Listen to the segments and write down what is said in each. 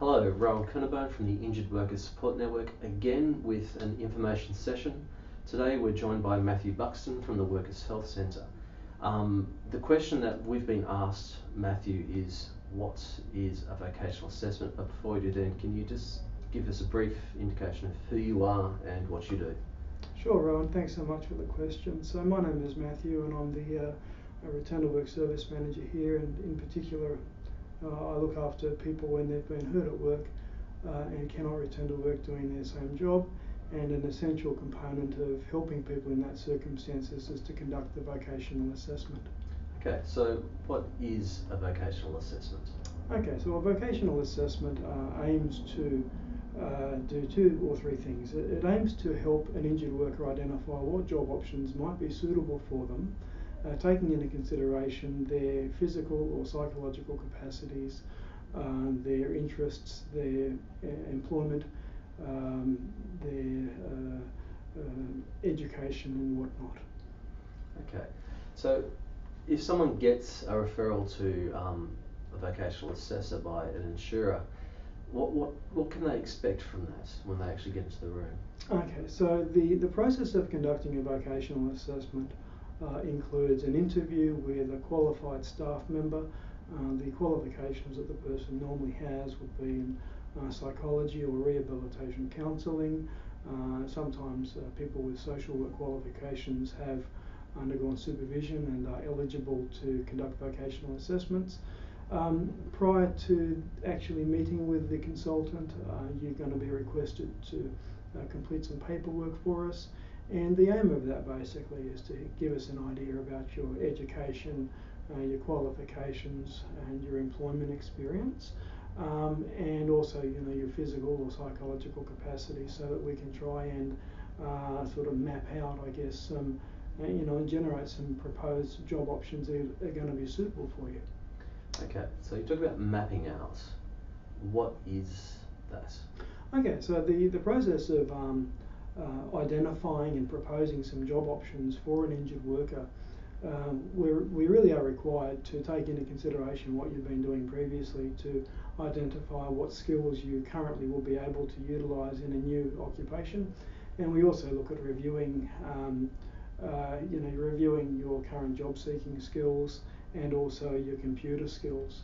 Hello, Rowan Kunnebone from the Injured Workers Support Network, again with an information session. Today we're joined by Matthew Buxton from the Workers Health Centre. The question that we've been asked, Matthew, is what is a vocational assessment? But before we do that, can you just give us a brief indication of who you are and what you do? Sure, Rowan, thanks so much for the question. So my name is Matthew and I'm the Return to Work Service Manager here, and in particular I look after people when they've been hurt at work and cannot return to work doing their same job, and an essential component of helping people in that circumstances is to conduct the vocational assessment. Okay, so what is a vocational assessment? Okay, so a vocational assessment aims to do two or three things. It aims to help an injured worker identify what job options might be suitable for them, taking into consideration their physical or psychological capacities, their interests, their employment, their education and whatnot. Okay, so if someone gets a referral to a vocational assessor by an insurer, what can they expect from that when they actually get into the room? Okay, so the process of conducting a vocational assessment includes an interview with a qualified staff member. The qualifications that the person normally has would be in psychology or rehabilitation counselling. Sometimes people with social work qualifications have undergone supervision and are eligible to conduct vocational assessments. Prior to actually meeting with the consultant, you're going to be requested to complete some paperwork for us, and the aim of that basically is to give us an idea about your education, your qualifications and your employment experience, and also your physical or psychological capacity, so that we can try and sort of map out, I guess, and generate some proposed job options that are going to be suitable for you. Okay, so you talk about mapping out. What is that? Okay, so the process of identifying and proposing some job options for an injured worker, we really are required to take into consideration what you've been doing previously to identify what skills you currently will be able to utilise in a new occupation, and we also look at reviewing reviewing your current job seeking skills and also your computer skills.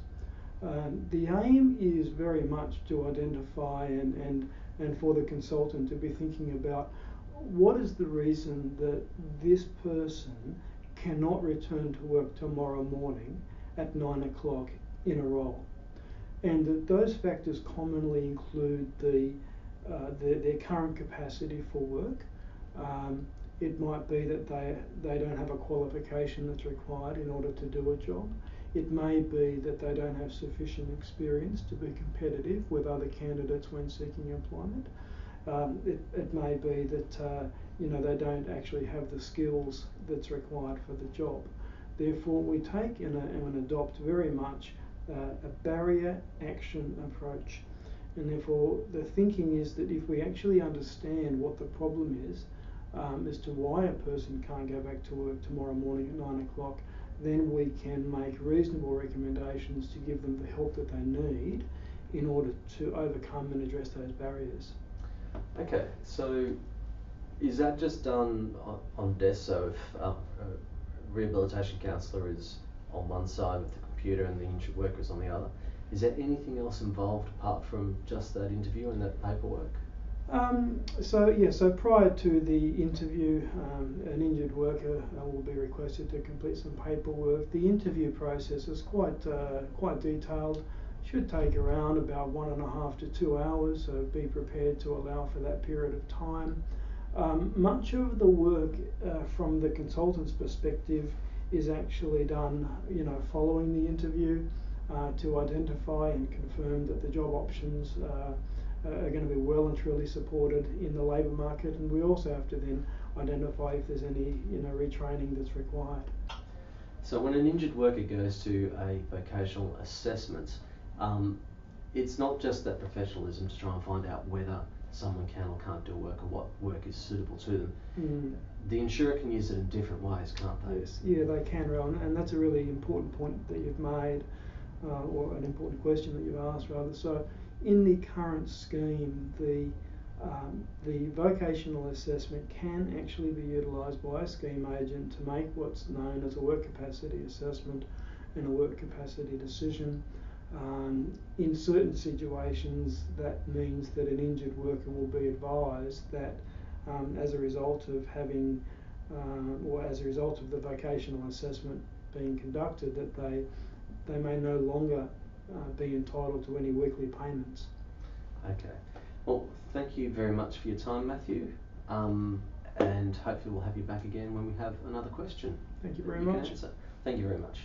The aim is very much to identify and for the consultant to be thinking about what is the reason that this person cannot return to work tomorrow morning at 9 o'clock in a role. And that those factors commonly include their current capacity for work. It might be that they don't have a qualification that's required in order to do a job. It may be that they don't have sufficient experience to be competitive with other candidates when seeking employment. It may be that they don't actually have the skills that's required for the job. Therefore, we take and adopt very much a barrier action approach. And therefore, the thinking is that if we actually understand what the problem is, as to why a person can't go back to work tomorrow morning at 9 o'clock, then we can make reasonable recommendations to give them the help that they need in order to overcome and address those barriers. Okay, so is that just done on desk? So if a rehabilitation counsellor is on one side with the computer and the injured worker is on the other, is there anything else involved apart from just that interview and that paperwork? So prior to the interview, an injured worker will be requested to complete some paperwork. The interview process is quite detailed. Should take around about 1.5 to 2 hours, so be prepared to allow for that period of time. Much of the work from the consultant's perspective is actually done, following the interview, to identify and confirm that the job options are going to be well and truly supported in the labour market, and we also have to then identify if there's any retraining that's required. So when an injured worker goes to a vocational assessment, it's not just that professionalism to try and find out whether someone can or can't do work or what work is suitable to them. The insurer can use it in different ways, can't they? Yes, yeah, they can, Rowan, and that's a really important point that you've made, or an important question that you've asked rather. So in the current scheme, the vocational assessment can actually be utilised by a scheme agent to make what's known as a work capacity assessment and a work capacity decision. In certain situations, that means that an injured worker will be advised that as a result of having or as a result of the vocational assessment being conducted, that they may no longer be entitled to any weekly payments. Okay. Well, thank you very much for your time, Matthew. And hopefully we'll have you back again when we have another question. Thank you very that you much. can answer. Thank you very much.